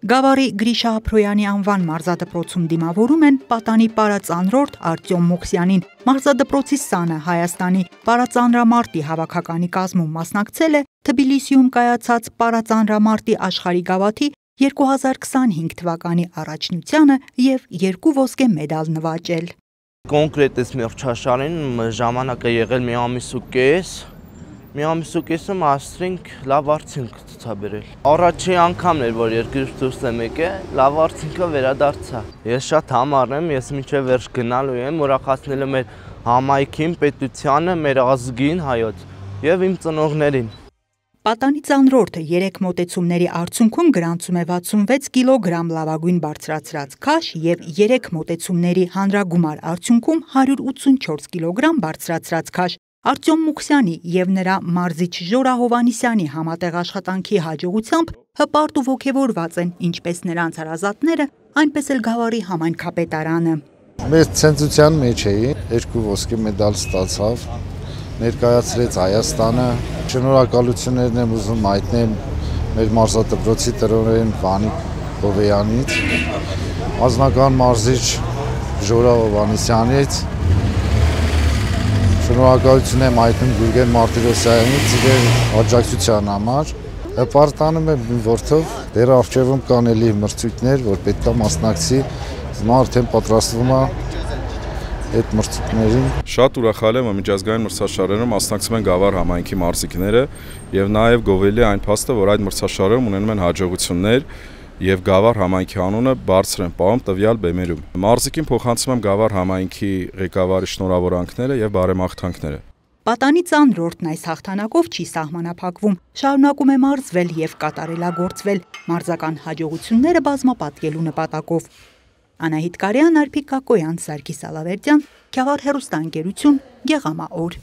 Գավառի Գրիշա Ափրոյանի անվան մարզադպրոցում դիմավորում են պատանի պարածանրորդ Արտյոմ Մուքսյանին։ Մարզադպրոցի սանը Հայաստանի պարածանրամարտի հավաքականի կազմում մասնակցել է Թբիլիսիում կայացած պարածանրամարտի աշխարհի գավաթի 2025 թվականի առաջնությանը և 2 ոսկե մեդալ նվաճել։ Կոնկրետ այս մրցաշարին ժամանակը եղել մի ամիս ու կես։ Մի ամիս ու կեսում ասրինք լավ արդյունք ցուցաբերել։ Առաջի անգամն էր, որ երկրից դուրս եմ եկել, լավ արդյունքը վերադարձա։ Ես շատ համառ եմ, ես մինչև վերջ գնալու եմ, ուրախացնելու մեր համայնքին, պետությանը, մեր ազգին հայոց եւ իմ ծնողներին։ Պատանի ծանրորդը 3 մոտեցումների արդյունքում գրանցում է 66 կիլոգրամ լավագույն բարձրացրած քաշ և 3 մոտեցումների հանրագումար արդյունքում 184 կիլոգրամ բարձրացրած քաշ։ Արտյոմ Մուքսյանի և նրա մարզիչ Ժորա Հովհաննիսյանի համատեղ աշխատանքի հաջողությամբ հպարտ ու ոգևորված են ինչպես նրանց հարազատները, այնպես էլ Գավառի համայնքապետարանը։ Մեր ցնծության մեջ էի, 2 ոսկե մեդալ ստացավ, ներկայացրեց Հայաստանը։ Շնորհակալություններն եմ ուզում հայտնել մեր մարզադպրոցի տնօրեն Վանիկ Հովեյանից, անձնական մարզիչ Ժորա Հովհաննիսյանից, շնորհակալություն եմ հայտնում Գուրգեն Մարտիրոսյանից իր աջակցության համար։ Հպարտանում եմ իմ որդով, դեռ առջևում կան էլի մրցույթներ, որ պետք է մասնակցի, հիմա արդեն պատրաստվում է այդ մրցույթներին։ Շատ ուրախալ եմ, որ միջազգային մրցաշարերում մասնակցում են Գավառ համայնքի մարզիկները եւ նաեւ գովելի այն փաստը, որ այդ մրցաշարերում ունենում են հաջողություններ եւ Գավառ համայնքի անունը բարձր են պահում տվյալ բեմերում։ Մարզիկին փոխանցում եմ Գավառ համայնքի ղեկավարի շնորհավորանքները եւ բարեմաղթանքները։ Պատանի ծանրորդն այս հաղթանակով չի սահմանափակվում, շարունակում է մարզվել եւ կատարելագործվել մարզական հաջողությունները բազմապատկելու նպատակով։ Անահիտ Կարյան, Արփիկ Կակոյան, Սարգիս Ալավերդյան, Գավառ հեռուստաընկերություն, Գեղամա օր։